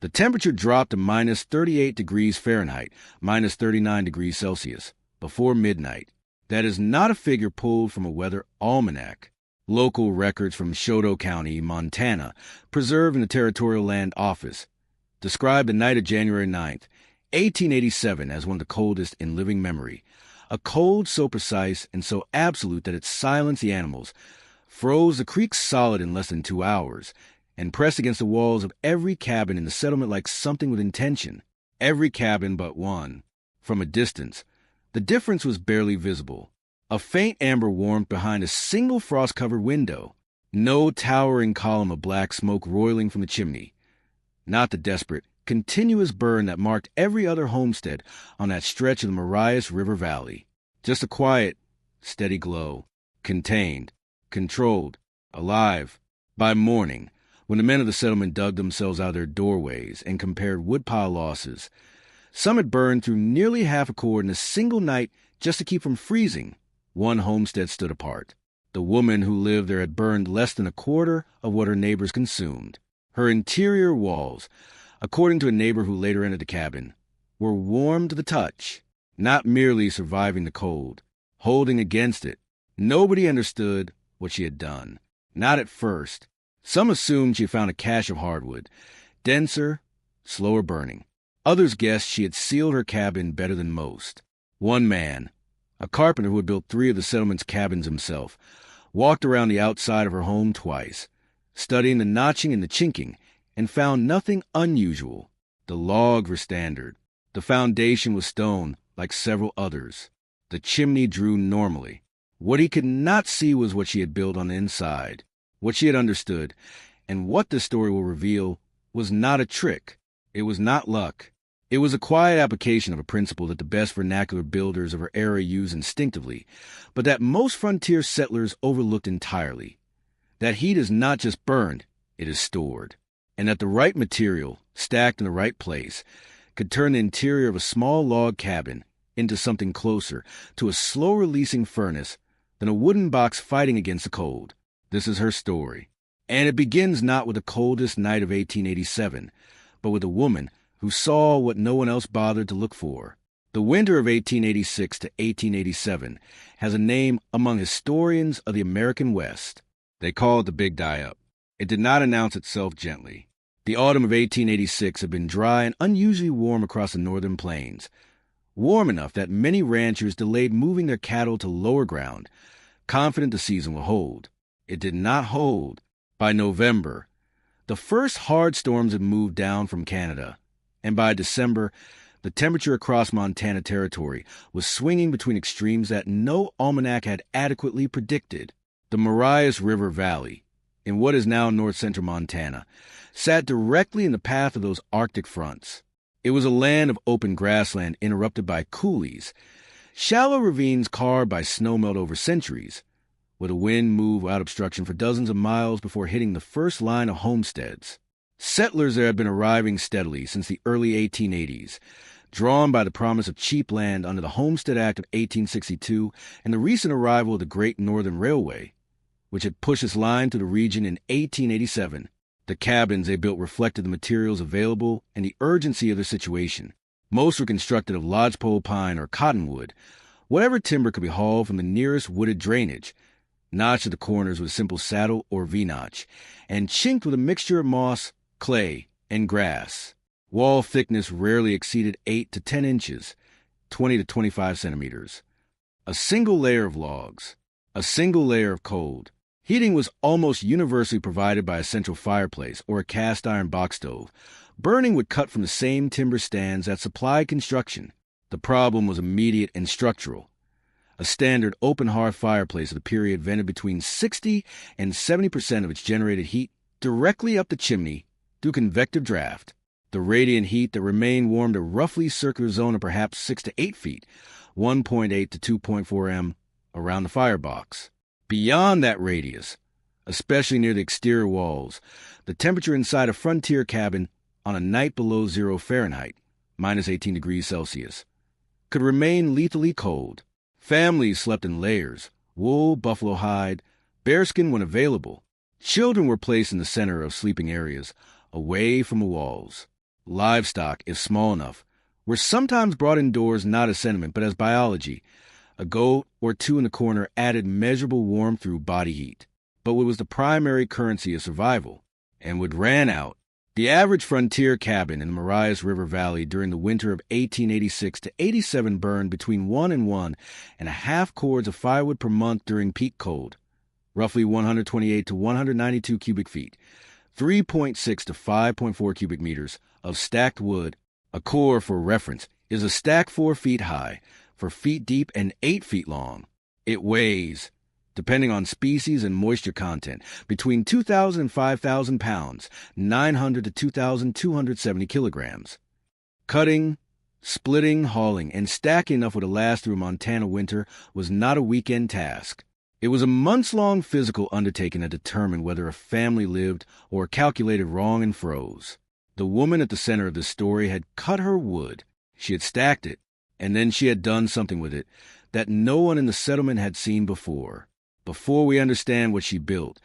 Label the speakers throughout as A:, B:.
A: The temperature dropped to minus 38 degrees Fahrenheit, minus 39 degrees Celsius, before midnight. That is not a figure pulled from a weather almanac. Local records from Choteau County, Montana, preserved in the Territorial Land Office, described the night of January 9th, 1887 as one of the coldest in living memory. A cold so precise and so absolute that it silenced the animals, froze the creek solid in less than 2 hours, and pressed against the walls of every cabin in the settlement like something with intention. Every cabin but one. From a distance, the difference was barely visible. A faint amber warmth behind a single frost-covered window. No towering column of black smoke roiling from the chimney. Not the desperate, continuous burn that marked every other homestead on that stretch of the Marias River Valley. Just a quiet, steady glow. Contained, controlled, alive. By morning, when the men of the settlement dug themselves out of their doorways and compared woodpile losses, some had burned through nearly half a cord in a single night just to keep from freezing. One homestead stood apart. The woman who lived there had burned less than a quarter of what her neighbors consumed. Her interior walls, according to a neighbor who later entered the cabin, were warm to the touch, not merely surviving the cold, holding against it. Nobody understood what she had done. Not at first. Some assumed she had found a cache of hardwood, denser, slower burning. Others guessed she had sealed her cabin better than most. One man, a carpenter who had built 3 of the settlement's cabins himself, walked around the outside of her home twice, studying the notching and the chinking, and found nothing unusual. The logs were standard. The foundation was stone, like several others. The chimney drew normally. What he could not see was what she had built on the inside. What she had understood, and what this story will reveal, was not a trick. It was not luck. It was a quiet application of a principle that the best vernacular builders of her era used instinctively, but that most frontier settlers overlooked entirely. That heat is not just burned, it is stored. And that the right material, stacked in the right place, could turn the interior of a small log cabin into something closer to a slow-releasing furnace than a wooden box fighting against the cold. This is her story. And it begins not with the coldest night of 1887, but with a woman who saw what no one else bothered to look for. The winter of 1886 to 1887 has a name among historians of the American West. They call it the Big Die-Up. It did not announce itself gently. The autumn of 1886 had been dry and unusually warm across the northern plains, warm enough that many ranchers delayed moving their cattle to lower ground, confident the season will hold. It did not hold. By November, the first hard storms had moved down from Canada, and by December, the temperature across Montana Territory was swinging between extremes that no almanac had adequately predicted. The Marias River Valley, in what is now north-central Montana, sat directly in the path of those Arctic fronts. It was a land of open grassland interrupted by coulees, shallow ravines carved by snowmelt over centuries, where the wind moved without obstruction for dozens of miles before hitting the first line of homesteads. Settlers there had been arriving steadily since the early 1880s, drawn by the promise of cheap land under the Homestead Act of 1862 and the recent arrival of the Great Northern Railway, which had pushed its line through the region in 1887. The cabins they built reflected the materials available and the urgency of their situation. Most were constructed of lodgepole pine or cottonwood, whatever timber could be hauled from the nearest wooded drainage, notched at the corners with a simple saddle or V-notch, and chinked with a mixture of moss, clay, and grass. Wall thickness rarely exceeded 8 to 10 inches, 20 to 25 centimeters. A single layer of logs, a single layer of cold. Heating was almost universally provided by a central fireplace or a cast-iron box stove. Burning would cut from the same timber stands that supplied construction. The problem was immediate and structural. A standard open hearth fireplace of the period vented between 60 and 70% of its generated heat directly up the chimney through convective draft. The radiant heat that remained warmed a roughly circular zone of perhaps 6 to 8 feet, 1.8 to 2.4 m, around the firebox. Beyond that radius, especially near the exterior walls, the temperature inside a frontier cabin on a night below 0 Fahrenheit, minus 18 degrees Celsius, could remain lethally cold. Families slept in layers, wool, buffalo hide, bearskin when available. Children were placed in the center of sleeping areas, away from the walls. livestock, if small enough, were sometimes brought indoors not as sentiment but as biology. A goat or two in the corner added measurable warmth through body heat. But what was the primary currency of survival? And what ran out? The average frontier cabin in the Marias River Valley during the winter of 1886 to 87 burned between 1.5 cords of firewood per month during peak cold, roughly 128 to 192 cubic feet, 3.6 to 5.4 cubic meters of stacked wood. A core, for reference, is a stack 4 feet high, 4 feet deep, and 8 feet long. It weighs, depending on species and moisture content, between 2,000 and 5,000 pounds, 900 to 2,270 kilograms. Cutting, splitting, hauling, and stacking enough to last through a Montana winter was not a weekend task. It was a months-long physical undertaking that determined whether a family lived or calculated wrong and froze. The woman at the center of this story had cut her wood. She had stacked it, and then she had done something with it that no one in the settlement had seen before. Before we understand what she built,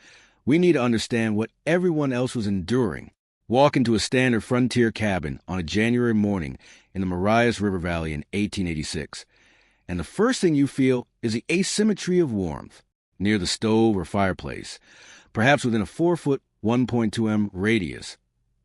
A: we need to understand what everyone else was enduring. Walk into a standard frontier cabin on a January morning in the Marias River Valley in 1886, and the first thing you feel is the asymmetry of warmth. Near the stove or fireplace, perhaps within a 4-foot, 1.2 m radius,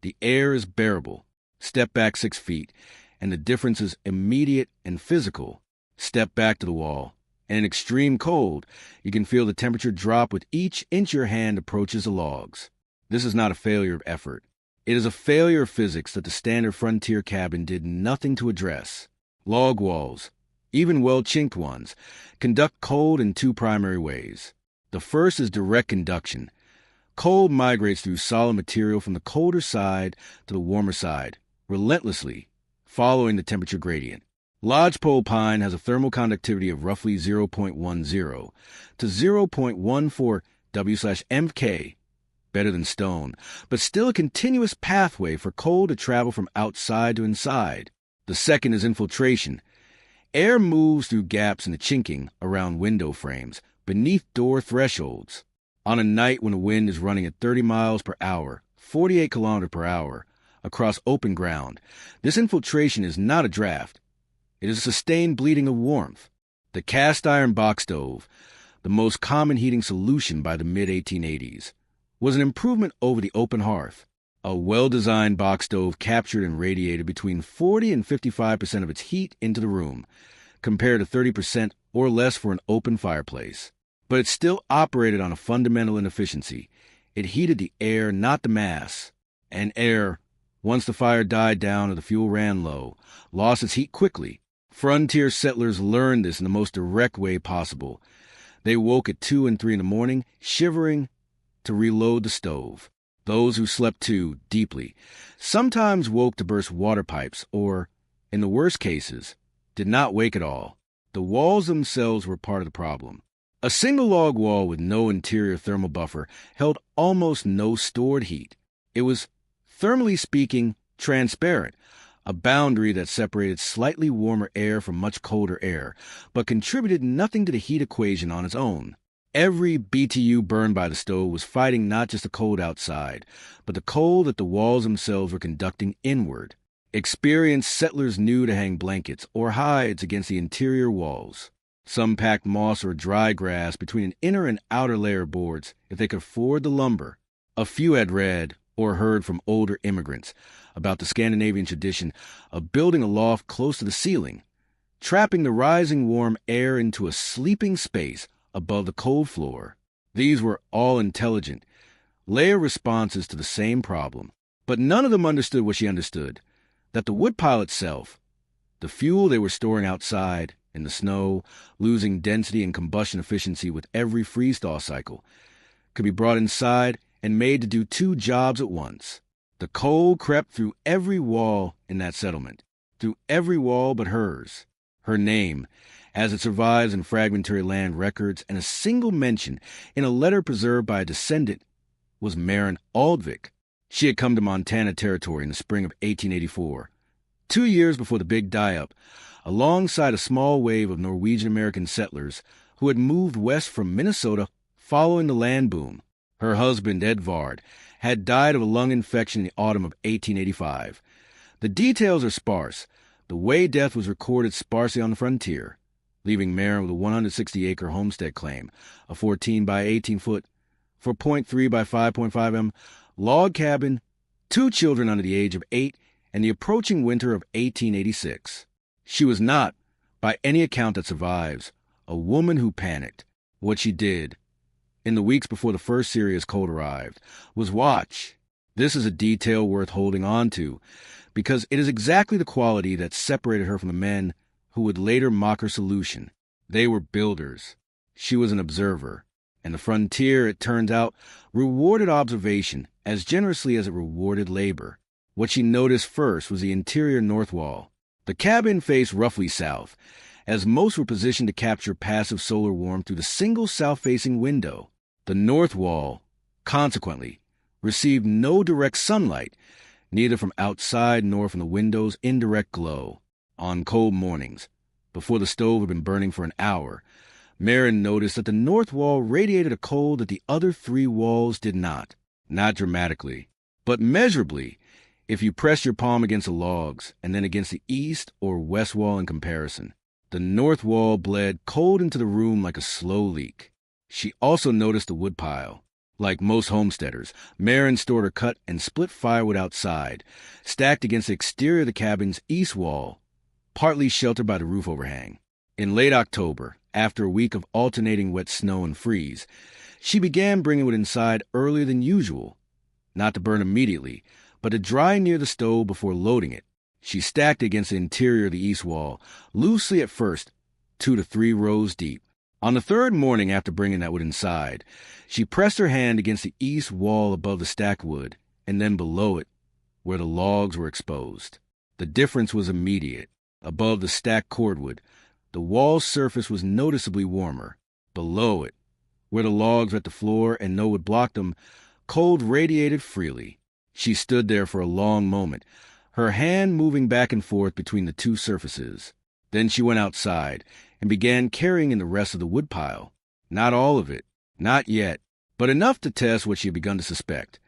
A: the air is bearable. Step back 6 feet, and the difference is immediate and physical. Step back to the wall, and in extreme cold, you can feel the temperature drop with each inch your hand approaches the logs. This is not a failure of effort. It is a failure of physics that the standard frontier cabin did nothing to address. Log walls, even well-chinked ones, conduct cold in 2 primary ways. The first is direct conduction. Cold migrates through solid material from the colder side to the warmer side, relentlessly, following the temperature gradient. Lodgepole pine has a thermal conductivity of roughly 0.10 to 0.14 W/MK, better than stone, but still a continuous pathway for cold to travel from outside to inside. The second is infiltration. Air moves through gaps in the chinking around window frames, beneath door thresholds. On a night when the wind is running at 30 miles per hour, 48 kilometers per hour, across open ground, this infiltration is not a draft. It is a sustained bleeding of warmth. The cast iron box stove, the most common heating solution by the mid-1880s, was an improvement over the open hearth. A well-designed box stove captured and radiated between 40 and 55% of its heat into the room, compared to 30% or less for an open fireplace. But it still operated on a fundamental inefficiency. It heated the air, not the mass. And air, once the fire died down or the fuel ran low, lost its heat quickly. Frontier settlers learned this in the most direct way possible. They woke at 2 and 3 in the morning, shivering, to reload the stove. Those who slept too deeply sometimes woke to burst water pipes or, in the worst cases, did not wake at all. The walls themselves were part of the problem. A single log wall with no interior thermal buffer held almost no stored heat. It was, thermally speaking, transparent, a boundary that separated slightly warmer air from much colder air, but contributed nothing to the heat equation on its own. Every BTU burned by the stove was fighting not just the cold outside, but the cold that the walls themselves were conducting inward. Experienced settlers knew to hang blankets or hides against the interior walls. Some packed moss or dry grass between an inner and outer layer of boards if they could afford the lumber. A few had read or heard from older immigrants about the Scandinavian tradition of building a loft close to the ceiling, trapping the rising warm air into a sleeping space above the cold floor. These were all intelligent, layer responses to the same problem. But none of them understood what she understood, that the woodpile itself, the fuel they were storing outside, in the snow, losing density and combustion efficiency with every freeze-thaw cycle, could be brought inside and made to do 2 jobs at once. The cold crept through every wall in that settlement, through every wall but hers. Her name, as it survives in fragmentary land records, and a single mention in a letter preserved by a descendant, was Maren Aldvik. She had come to Montana Territory in the spring of 1884, 2 years before the big die-up, alongside a small wave of Norwegian-American settlers who had moved west from Minnesota following the land boom. Her husband, Edvard, had died of a lung infection in the autumn of 1885. The details are sparse. The way death was recorded sparsely on the frontier, leaving Marin with a 160-acre homestead claim, a 14 by 18-foot, 4.3 by 5.5 m log cabin, 2 children under the age of 8, and the approaching winter of 1886. She was not, by any account that survives, a woman who panicked. What she did, in the weeks before the first serious cold arrived, was watch. This is a detail worth holding on to, because it is exactly the quality that separated her from the men who would later mock her solution. They were builders. She was an observer. And the frontier, it turns out, rewarded observation as generously as it rewarded labor. What she noticed first was the interior north wall. The cabin faced roughly south, as most were positioned to capture passive solar warmth through the single south-facing window. The north wall, consequently, received no direct sunlight, neither from outside nor from the window's indirect glow. On cold mornings, before the stove had been burning for an hour, Marin noticed that the north wall radiated a cold that the other 3 walls did not. Not dramatically, but measurably, if you press your palm against the logs and then against the east or west wall in comparison. The north wall bled cold into the room like a slow leak. She also noticed the woodpile. Like most homesteaders, Marin stored her cut and split firewood outside, stacked against the exterior of the cabin's east wall, partly sheltered by the roof overhang. In late October, after a week of alternating wet snow and freeze, she began bringing wood inside earlier than usual, not to burn immediately, but to dry near the stove before loading it. She stacked it against the interior of the east wall, loosely at first, 2 to 3 rows deep. On the 3rd morning after bringing that wood inside, she pressed her hand against the east wall above the stacked wood, and then below it, where the logs were exposed. The difference was immediate. Above the stacked cordwood, the wall's surface was noticeably warmer. Below it, where the logs were at the floor and no wood blocked them, cold radiated freely. She stood there for a long moment, her hand moving back and forth between the 2 surfaces. Then she went outside and began carrying in the rest of the woodpile. Not all of it, not yet, but enough to test what she had begun to suspect,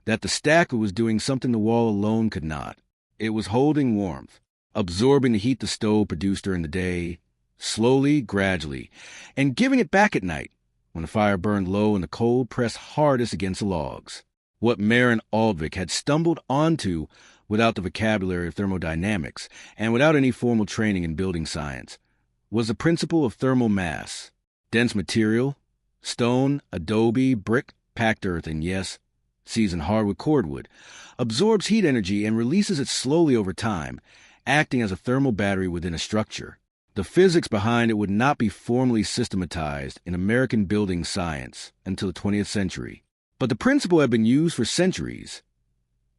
A: that the stacker was doing something the wall alone could not. It was holding warmth, absorbing the heat the stove produced during the day, slowly, gradually, and giving it back at night, when the fire burned low and the cold pressed hardest against the logs. What Marin Aldvik had stumbled onto without the vocabulary of thermodynamics and without any formal training in building science was the principle of thermal mass. Dense material, stone, adobe, brick, packed earth, and yes, seasoned hardwood cordwood, absorbs heat energy and releases it slowly over time, acting as a thermal battery within a structure. The physics behind it would not be formally systematized in American building science until the 20th century, but the principle had been used for centuries.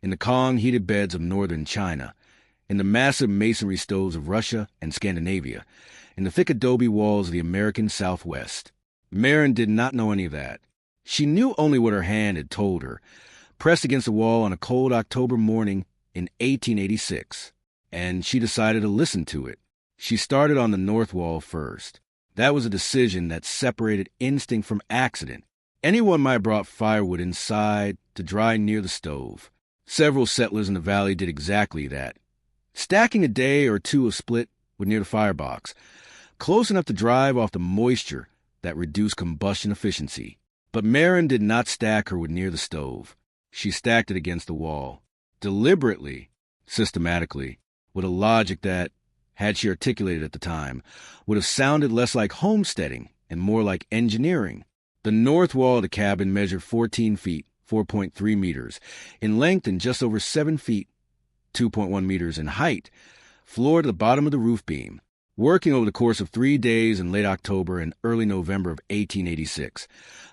A: In the Kong-heated beds of northern China, in the massive masonry stoves of Russia and Scandinavia, in the thick adobe walls of the American Southwest. Marin did not know any of that. She knew only what her hand had told her, pressed against the wall on a cold October morning in 1886, and she decided to listen to it. She started on the north wall first. That was a decision that separated instinct from accident. Anyone might have brought firewood inside to dry near the stove. Several settlers in the valley did exactly that, stacking a day or 2 of split wood near the firebox, close enough to drive off the moisture that reduced combustion efficiency. But Marin did not stack her wood near the stove. She stacked it against the wall, deliberately, systematically, with a logic that, had she articulated at the time, would have sounded less like homesteading and more like engineering. The north wall of the cabin measured 14 feet, 4.3 meters, in length and just over 7 feet, 2.1 meters in height, floor to the bottom of the roof beam. Working over the course of 3 days in late October and early November of 1886,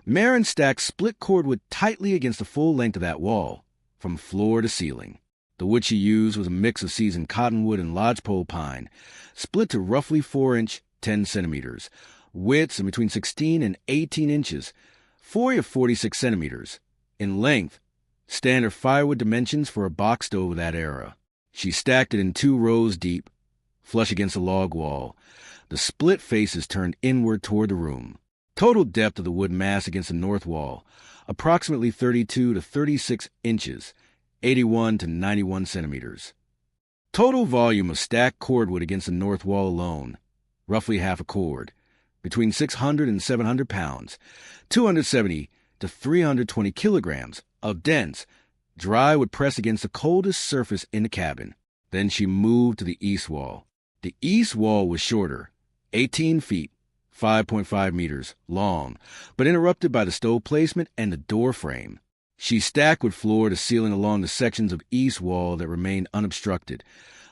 A: Marin stacked split cordwood tightly against the full length of that wall, from floor to ceiling. The wood she used was a mix of seasoned cottonwood and lodgepole pine, split to roughly 4-inch, 10 centimeters, widths in between 16 and 18 inches, 40 of 46 centimeters. In length, standard firewood dimensions for a box stove of that era. She stacked it in 2 rows deep, flush against the log wall, the split faces turned inward toward the room. Total depth of the wood mass against the north wall, approximately 32 to 36 inches, 81 to 91 centimeters. Total volume of stacked cordwood against the north wall alone, roughly half a cord, between 600 and 700 pounds, 270 to 320 kilograms of dense, dry wood pressed against the coldest surface in the cabin. Then she moved to the east wall. The east wall was shorter, 18 feet, 5.5 meters long, but interrupted by the stove placement and the door frame. She stacked wood floor to ceiling along the sections of east wall that remained unobstructed,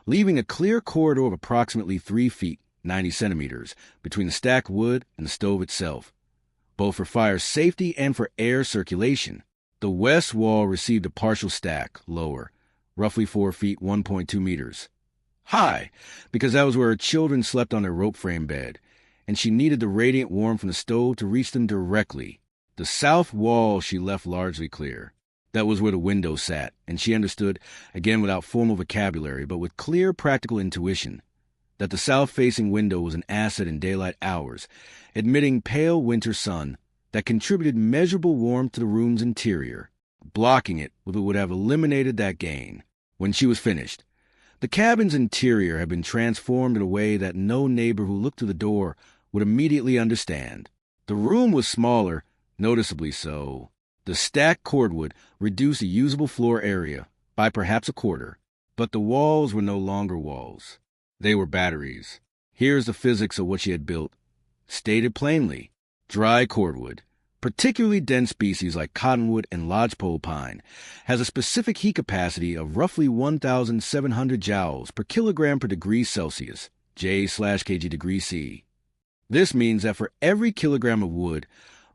A: leaving a clear corridor of approximately 3 feet, 90 centimeters, between the stacked wood and the stove itself, both for fire safety and for air circulation. The west wall received a partial stack, lower, roughly 4 feet, 1.2 meters, high, because that was where her children slept on their rope frame bed, and she needed the radiant warmth from the stove to reach them directly. The south wall she left largely clear. That was where the window sat, and she understood, again without formal vocabulary, but with clear practical intuition, that the south-facing window was an asset in daylight hours, admitting pale winter sun that contributed measurable warmth to the room's interior. Blocking it would have eliminated that gain. When she was finished, the cabin's interior had been transformed in a way that no neighbor who looked through the door would immediately understand. The room was smaller, noticeably so. The stacked cordwood reduced the usable floor area by perhaps a quarter, but the walls were no longer walls. They were batteries. Here's the physics of what she had built. Stated plainly, dry cordwood, particularly dense species like cottonwood and lodgepole pine, has a specific heat capacity of roughly 1,700 joules per kilogram per degree Celsius, J/kg degree C. This means that for every kilogram of wood,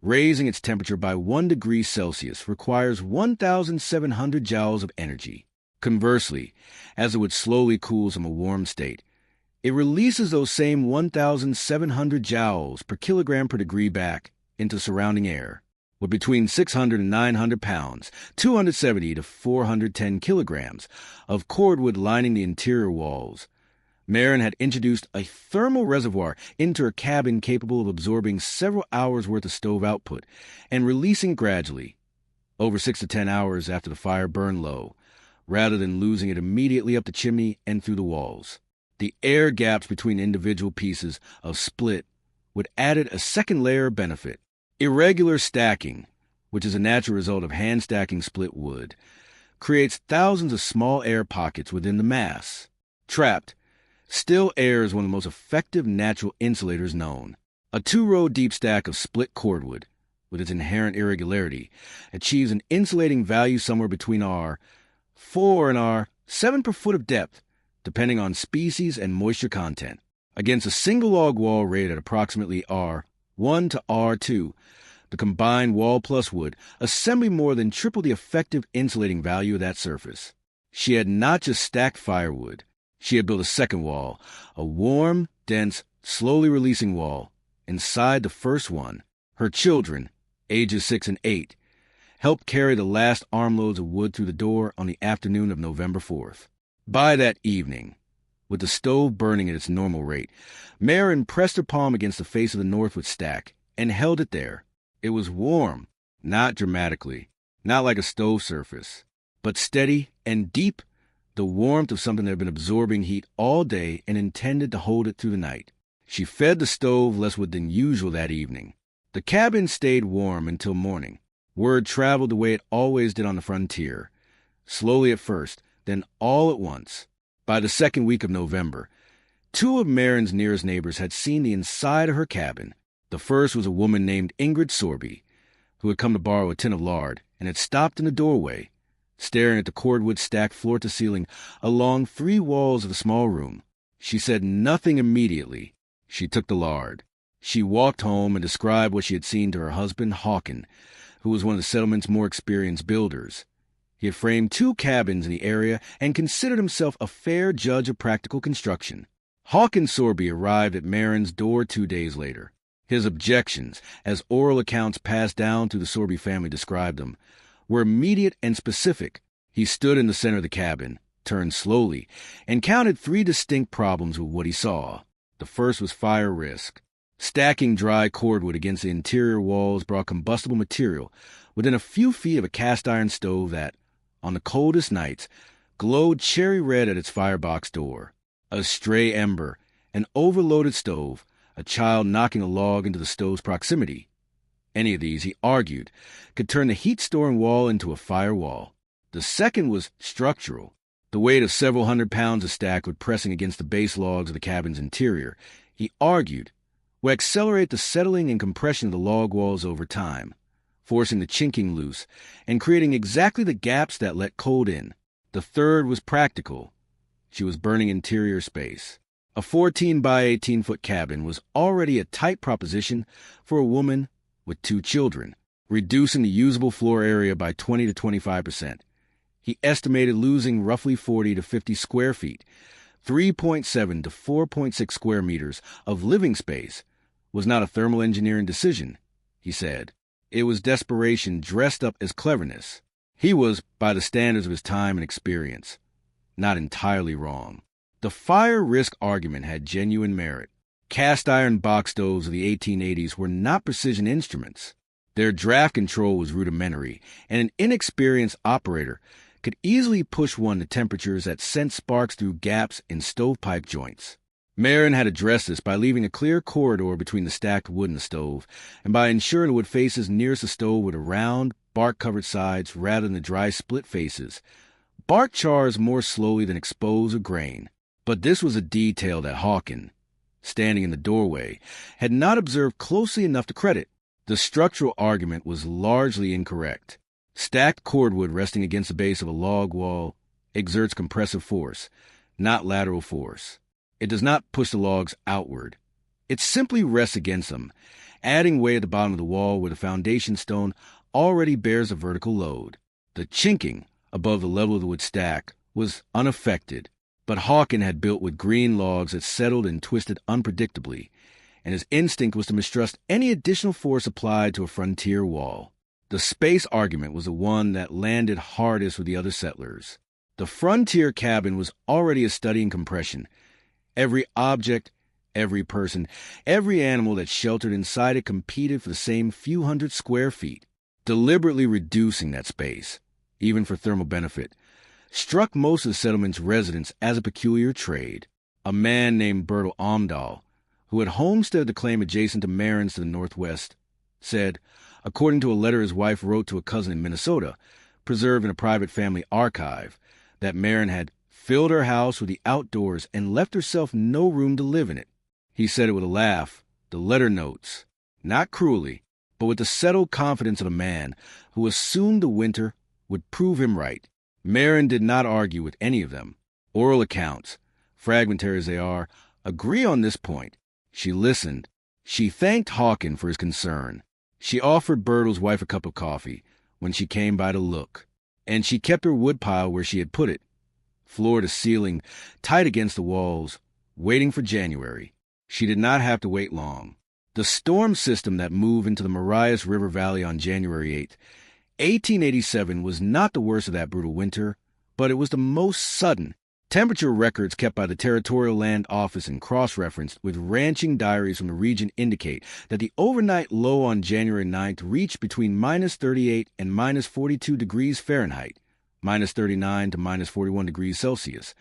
A: raising its temperature by 1 degree Celsius requires 1,700 joules of energy. Conversely, as the wood slowly cools from a warm state, it releases those same 1,700 joules per kilogram per degree back into surrounding air, with between 600 and 900 pounds, 270 to 410 kilograms of cordwood lining the interior walls. Marin had introduced a thermal reservoir into her cabin capable of absorbing several hours' worth of stove output and releasing gradually, over 6 to 10 hours after the fire burned low, rather than losing it immediately up the chimney and through the walls. The air gaps between individual pieces of split would added a second layer of benefit. Irregular stacking, which is a natural result of hand stacking split wood, creates thousands of small air pockets within the mass. Trapped, still air is one of the most effective natural insulators known. A 2-row deep stack of split cordwood, with its inherent irregularity, achieves an insulating value somewhere between R4 and R7 per foot of depth, depending on species and moisture content. Against a single log wall rated at approximately R1 to R2, the combined wall plus wood assembly more than triple the effective insulating value of that surface. She had not just stacked firewood. She had built a second wall, a warm, dense, slowly releasing wall. Inside the first one, her children, ages 6 and 8, helped carry the last armloads of wood through the door on the afternoon of November 4th. By that evening, with the stove burning at its normal rate, Marin pressed her palm against the face of the northward stack and held it there. It was warm, not dramatically, not like a stove surface, but steady and deep, the warmth of something that had been absorbing heat all day and intended to hold it through the night. She fed the stove less wood than usual that evening. The cabin stayed warm until morning. Word traveled the way it always did on the frontier, slowly at first, then all at once. By the second week of November, 2 of Marin's nearest neighbors had seen the inside of her cabin. The first was a woman named Ingrid Sorby, who had come to borrow a tin of lard and had stopped in the doorway, staring at the cordwood stacked floor to ceiling along 3 walls of the small room. She said nothing immediately. She took the lard. She walked home and described what she had seen to her husband, Hawken, who was one of the settlement's more experienced builders. He had framed 2 cabins in the area and considered himself a fair judge of practical construction. Hawken Sorby arrived at Marin's door 2 days later. His objections, as oral accounts passed down through the Sorby family described them, were immediate and specific. He stood in the center of the cabin, turned slowly, and counted 3 distinct problems with what he saw. The first was fire risk. Stacking dry cordwood against the interior walls brought combustible material within a few feet of a cast-iron stove that, on the coldest nights, glowed cherry red at its firebox door. A stray ember, an overloaded stove, a child knocking a log into the stove's proximity. Any of these, he argued, could turn the heat-storing wall into a firewall. The second was structural. The weight of several hundred pounds of stack wood pressing against the base logs of the cabin's interior, he argued, would accelerate the settling and compression of the log walls over time, forcing the chinking loose and creating exactly the gaps that let cold in. The third was practical. She was burning interior space. A 14 by 18-foot cabin was already a tight proposition for a woman with 2 children, reducing the usable floor area by 20 to 25%. He estimated losing roughly 40 to 50 square feet, 3.7 to 4.6 square meters of living space was not a thermal engineering decision, he said. It was desperation dressed up as cleverness. He was, by the standards of his time and experience, not entirely wrong. The fire risk argument had genuine merit. Cast iron box stoves of the 1880s were not precision instruments. Their draft control was rudimentary, and an inexperienced operator could easily push one to temperatures that sent sparks through gaps in stovepipe joints. Marin had addressed this by leaving a clear corridor between the stacked wood and the stove, and by ensuring the wood faces nearest the stove with a round, bark-covered sides rather than the dry split faces. Bark chars more slowly than expose or grain. But this was a detail that Hawken, standing in the doorway, had not observed closely enough to credit. The structural argument was largely incorrect. Stacked cordwood resting against the base of a log wall exerts compressive force, not lateral force. It does not push the logs outward. It simply rests against them, adding weight at the bottom of the wall where the foundation stone already bears a vertical load. The chinking above the level of the wood stack was unaffected, but Hawken had built with green logs that settled and twisted unpredictably, and his instinct was to mistrust any additional force applied to a frontier wall. The space argument was the one that landed hardest with the other settlers. The frontier cabin was already a study in compression. Every object, every person, every animal that sheltered inside it competed for the same few hundred square feet. Deliberately reducing that space, even for thermal benefit, struck most of the settlement's residents as a peculiar trade. A man named Bertel Omdahl, who had homesteaded the claim adjacent to Marin's to the northwest, said, according to a letter his wife wrote to a cousin in Minnesota, preserved in a private family archive, that Marin had filled her house with the outdoors and left herself no room to live in it. He said it with a laugh. The letter notes, not cruelly, but with the settled confidence of a man who assumed the winter would prove him right. Marin did not argue with any of them. Oral accounts, fragmentary as they are, agree on this point. She listened. She thanked Hawken for his concern. She offered Bertel's wife a cup of coffee when she came by to look, and she kept her woodpile where she had put it, floor to ceiling, tight against the walls, waiting for January. She did not have to wait long. The storm system that moved into the Marias River Valley on January 8th, 1887 was not the worst of that brutal winter, but it was the most sudden. Temperature records kept by the Territorial Land Office and cross-referenced with ranching diaries from the region indicate that the overnight low on January 9th reached between minus 38 and minus 42 degrees Fahrenheit, minus 39 to minus 41 degrees Celsius,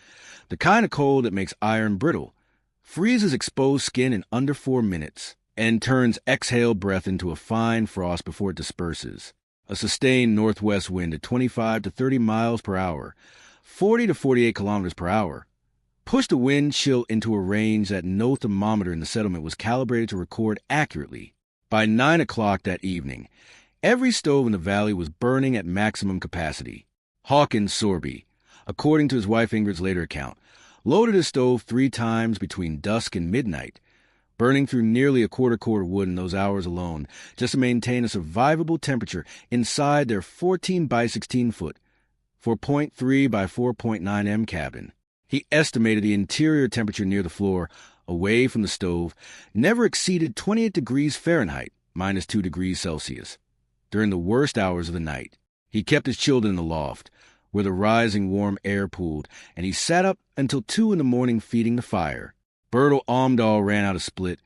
A: the kind of cold that makes iron brittle, freezes exposed skin in under 4 minutes, and turns exhaled breath into a fine frost before it disperses. A sustained northwest wind at 25 to 30 miles per hour, 40 to 48 kilometers per hour, pushed the wind chill into a range that no thermometer in the settlement was calibrated to record accurately. By 9 o'clock that evening, every stove in the valley was burning at maximum capacity. Hawkins Sorby, according to his wife Ingrid's later account, loaded his stove 3 times between dusk and midnight, burning through nearly a quarter cord of wood in those hours alone just to maintain a survivable temperature inside their 14 by 16 foot, 4.3 by 4.9 m cabin. He estimated the interior temperature near the floor, away from the stove, never exceeded 28 degrees Fahrenheit, minus 2 degrees Celsius, during the worst hours of the night. He kept his children in the loft, where the rising warm air pooled, and he sat up until 2 in the morning feeding the fire. Bertel Omdahl ran out of split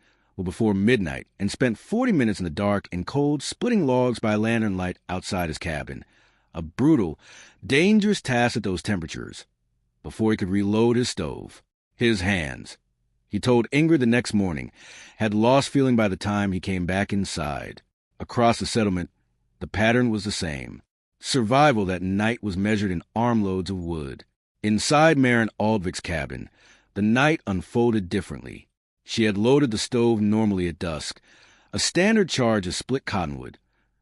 A: before midnight and spent 40 minutes in the dark and cold splitting logs by lantern light outside his cabin. A brutal, dangerous task at those temperatures, before he could reload his stove. His hands, he told Ingrid the next morning, had lost feeling by the time he came back inside. Across the settlement, the pattern was the same. Survival that night was measured in armloads of wood. Inside Maren Aldvich's cabin, the night unfolded differently. She had loaded the stove normally at dusk, a standard charge of split cottonwood,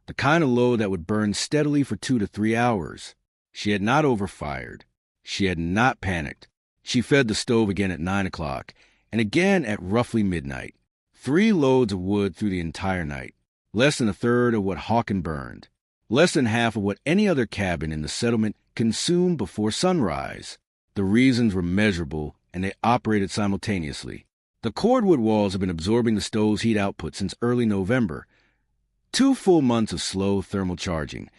A: the kind of load that would burn steadily for 2 to 3 hours. She had not overfired. She had not panicked. She fed the stove again at 9 o'clock, and again at roughly midnight. 3 loads of wood through the entire night, less than a third of what Hawken burned, less than half of what any other cabin in the settlement consumed before sunrise. The reasons were measurable, and they operated simultaneously. The cordwood walls had been absorbing the stove's heat output since early November. 2 full months of slow thermal charging,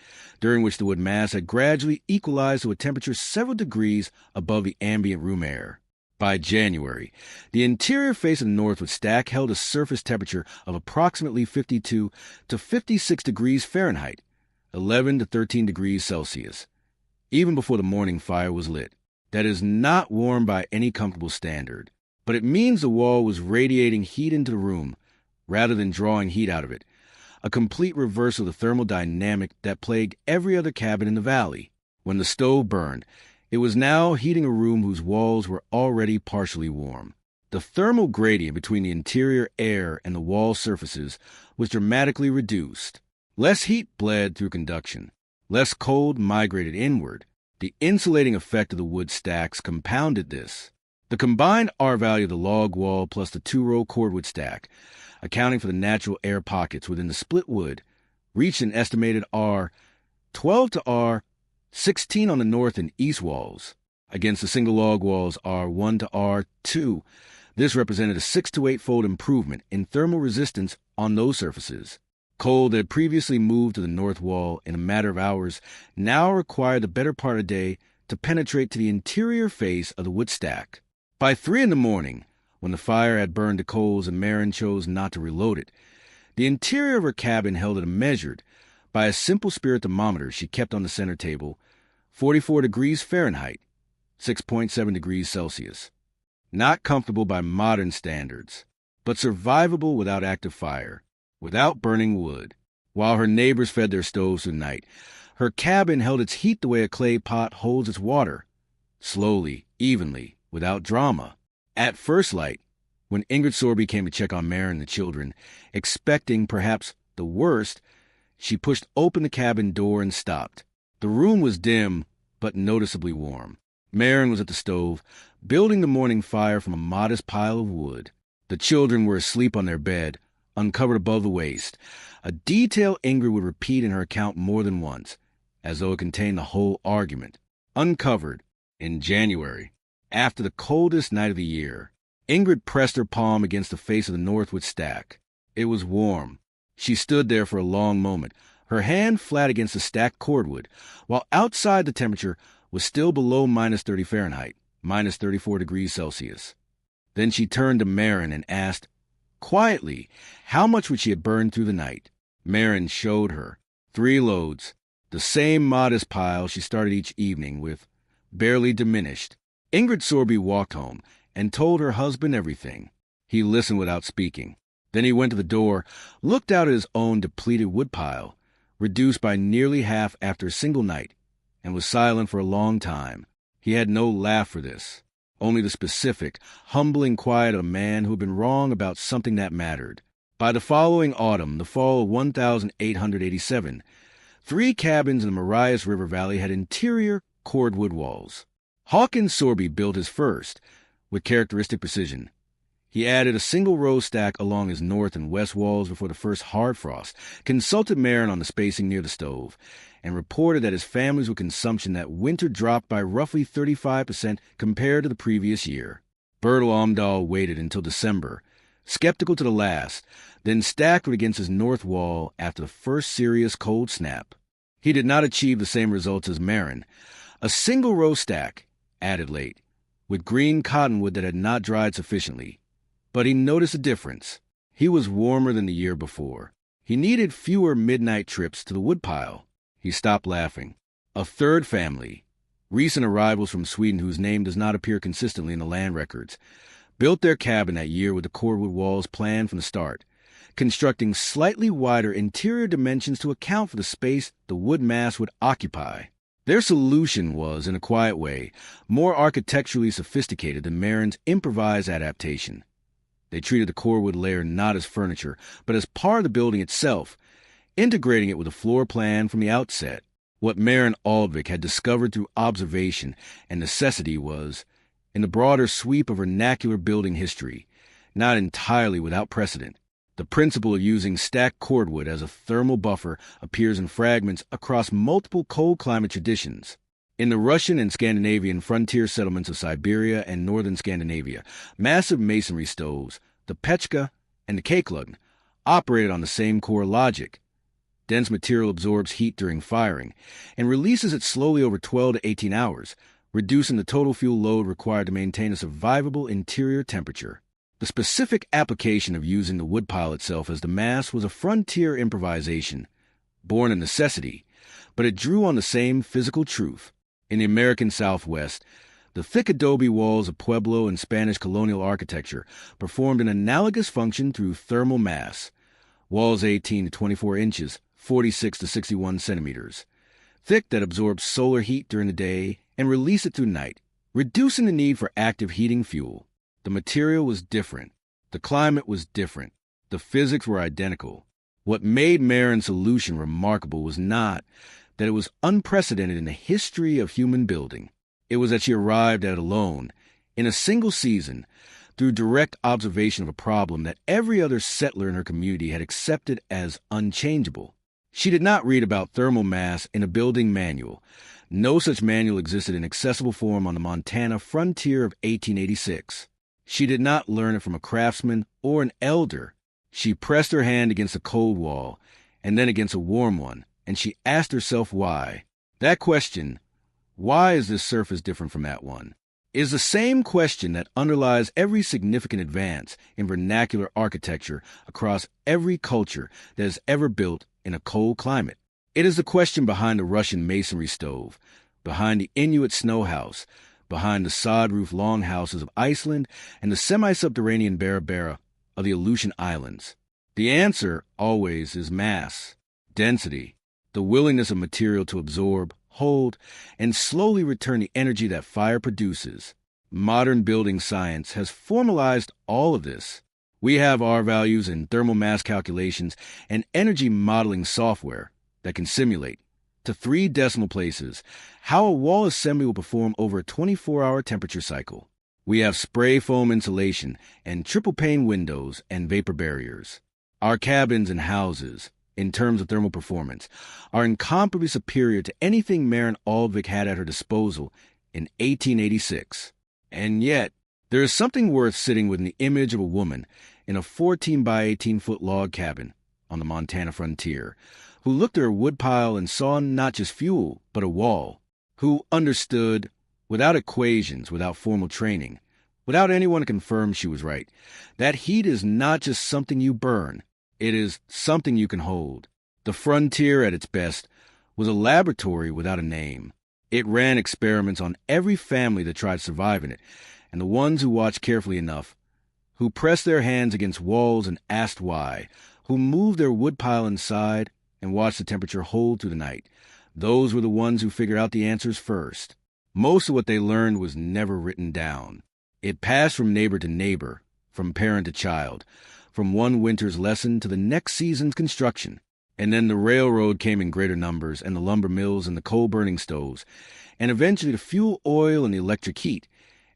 A: during which the wood mass had gradually equalized to a temperature several degrees above the ambient room air. By January, the interior face of the Northwood stack held a surface temperature of approximately 52 to 56 degrees Fahrenheit, 11 to 13 degrees Celsius, even before the morning fire was lit. That is not warm by any comfortable standard, but it means the wall was radiating heat into the room rather than drawing heat out of it, a complete reversal of the thermal dynamic that plagued every other cabin in the valley. When the stove burned, it was now heating a room whose walls were already partially warm. The thermal gradient between the interior air and the wall surfaces was dramatically reduced. Less heat bled through conduction. Less cold migrated inward. The insulating effect of the wood stacks compounded this. The combined R value of the log wall plus the 2-row cordwood stack, accounting for the natural air pockets within the split wood, reached an estimated R 12 to R 16 on the north and east walls, against the single log walls R1 to R2. This represented a 6 to 8-fold improvement in thermal resistance on those surfaces. Cold that had previously moved to the north wall in a matter of hours now required the better part of the day to penetrate to the interior face of the wood stack. By 3 in the morning, when the fire had burned the coals and Maren chose not to reload it, the interior of her cabin held at a measured, by a simple spirit thermometer she kept on the center table, 44 degrees Fahrenheit, 6.7 degrees Celsius. Not comfortable by modern standards, but survivable without active fire, without burning wood. While her neighbors fed their stoves through the night, her cabin held its heat the way a clay pot holds its water, slowly, evenly, without drama. At first light, when Ingrid Sorby came to check on Maren and the children, expecting perhaps the worst, she pushed open the cabin door and stopped. The room was dim, but noticeably warm. Maren was at the stove, building the morning fire from a modest pile of wood. The children were asleep on their bed, uncovered above the waist, a detail Ingrid would repeat in her account more than once, as though it contained the whole argument. Uncovered, in January, after the coldest night of the year. Ingrid pressed her palm against the face of the Northwood stack. It was warm. She stood there for a long moment, her hand flat against the stacked cordwood, while outside the temperature was still below minus 30 Fahrenheit, minus 34 degrees Celsius. Then she turned to Maren and asked, quietly, how much would she have burned through the night. Maren showed her 3 loads, the same modest pile she started each evening with, barely diminished. Ingrid Sorby walked home and told her husband everything. He listened without speaking. Then he went to the door, looked out at his own depleted woodpile, reduced by nearly half after a single night, and was silent for a long time. He had no laugh for this, only the specific, humbling quiet of a man who had been wrong about something that mattered. By the following autumn, the fall of 1887, 3 cabins in the Marias River Valley had interior cordwood walls. Hawken Sorby built his first, with characteristic precision. He added a single-row stack along his north and west walls before the first hard frost, consulted Maren on the spacing near the stove, and reported that his family's wood consumption that winter dropped by roughly 35% compared to the previous year. Bertel Omdahl waited until December, skeptical to the last, then stacked wood against his north wall after the first serious cold snap. He did not achieve the same results as Maren. A single-row stack, added late, with green cottonwood that had not dried sufficiently. But he noticed a difference. He was warmer than the year before. He needed fewer midnight trips to the woodpile. He stopped laughing. A third family, Recent arrivals from Sweden, whose name does not appear consistently in the land records, built their cabin that year with the cordwood walls planned from the start, constructing slightly wider interior dimensions to account for the space the wood mass would occupy. Their solution was, in a quiet way, more architecturally sophisticated than Marin's improvised adaptation. They treated the cordwood layer not as furniture, but as part of the building itself, integrating it with a floor plan from the outset. What Marin Aldvik had discovered through observation and necessity was, in the broader sweep of vernacular building history, not entirely without precedent. The principle of using stacked cordwood as a thermal buffer appears in fragments across multiple cold climate traditions. In the Russian and Scandinavian frontier settlements of Siberia and northern Scandinavia, massive masonry stoves, the pechka and the kakelugn, operated on the same core logic. Dense material absorbs heat during firing and releases it slowly over 12 to 18 hours, reducing the total fuel load required to maintain a survivable interior temperature. The specific application of using the woodpile itself as the mass was a frontier improvisation, born of necessity, but it drew on the same physical truth. In the American Southwest, the thick adobe walls of Pueblo and Spanish colonial architecture performed an analogous function through thermal mass. Walls 18 to 24 inches, 46 to 61 centimeters, thick that absorbs solar heat during the day and release it through night, reducing the need for active heating fuel. The material was different. The climate was different. The physics were identical. What made Marin's solution remarkable was not that it was unprecedented in the history of human building. It was that she arrived at it alone, in a single season, through direct observation of a problem that every other settler in her community had accepted as unchangeable. She did not read about thermal mass in a building manual. No such manual existed in accessible form on the Montana frontier of 1886. She did not learn it from a craftsman or an elder. She pressed her hand against a cold wall, and then against a warm one, and she asked herself why. That question, why is this surface different from that one, is the same question that underlies every significant advance in vernacular architecture across every culture that has ever built in a cold climate. It is the question behind the Russian masonry stove, behind the Inuit snow house, behind the sod-roof longhouses of Iceland and the semi-subterranean Barabara of the Aleutian Islands. The answer always is mass, density, the willingness of material to absorb, hold, and slowly return the energy that fire produces. Modern building science has formalized all of this. We have R values and thermal mass calculations and energy modeling software that can simulate, to 3 decimal places, how a wall assembly will perform over a 24-hour temperature cycle. We have spray foam insulation and triple-pane windows and vapor barriers. Our cabins and houses, in terms of thermal performance, are incomparably superior to anything Marin Aldvik had at her disposal in 1886. And yet, there is something worth sitting with the image of a woman in a 14 by 18-foot log cabin on the Montana frontier, who looked at her woodpile and saw not just fuel, but a wall, who understood, without equations, without formal training, without anyone to confirm she was right, that heat is not just something you burn, it is something you can hold. The frontier, at its best, was a laboratory without a name. It ran experiments on every family that tried to survive in it, and the ones who watched carefully enough, who pressed their hands against walls and asked why, who moved their woodpile inside and watched the temperature hold through the night, those were the ones who figured out the answers first. Most of what they learned was never written down. It passed from neighbor to neighbor, from parent to child, from one winter's lesson to the next season's construction. And then the railroad came in greater numbers, and the lumber mills and the coal-burning stoves, and eventually the fuel oil and the electric heat,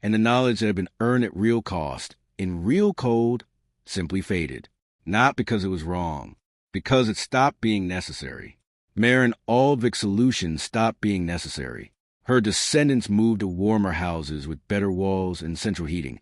A: and the knowledge that had been earned at real cost, in real cold, simply faded. Not because it was wrong, because it stopped being necessary. Marin Aldvik's solution stopped being necessary. Her descendants moved to warmer houses with better walls and central heating,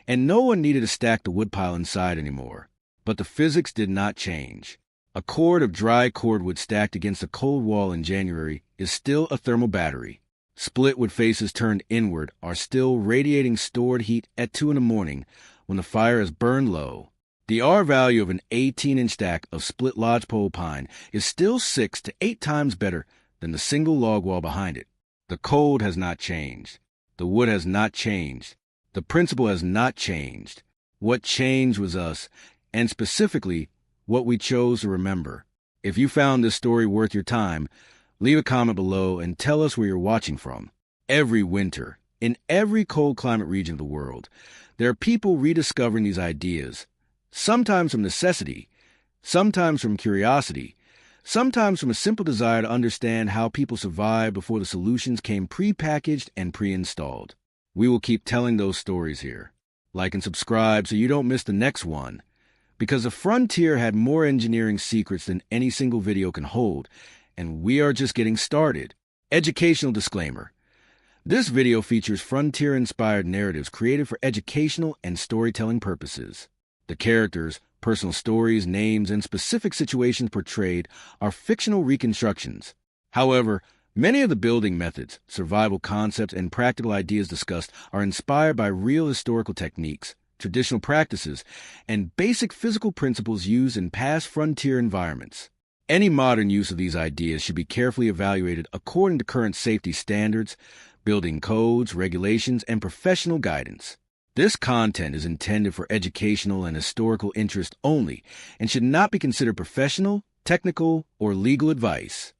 A: and no one needed to stack the woodpile inside anymore. But the physics did not change. A cord of dry cordwood stacked against a cold wall in January is still a thermal battery. Split with faces turned inward are still radiating stored heat at 2 a.m. when the fire has burned low. The R value of an 18-inch stack of split lodgepole pine is still 6 to 8 times better than the single log wall behind it. The code has not changed. The wood has not changed. The principle has not changed. What changed was us, and specifically, what we chose to remember. If you found this story worth your time, leave a comment below and tell us where you're watching from. Every winter, in every cold climate region of the world, there are people rediscovering these ideas, sometimes from necessity, sometimes from curiosity, sometimes from a simple desire to understand how people survived before the solutions came pre-packaged and pre-installed. We will keep telling those stories here. Like and subscribe so you don't miss the next one. Because the frontier had more engineering secrets than any single video can hold, and we are just getting started. Educational disclaimer. This video features frontier-inspired narratives created for educational and storytelling purposes. The characters, personal stories, names, and specific situations portrayed are fictional reconstructions. However, many of the building methods, survival concepts, and practical ideas discussed are inspired by real historical techniques, traditional practices, and basic physical principles used in past frontier environments. Any modern use of these ideas should be carefully evaluated according to current safety standards, building codes, regulations, and professional guidance. This content is intended for educational and historical interest only and should not be considered professional, technical, or legal advice.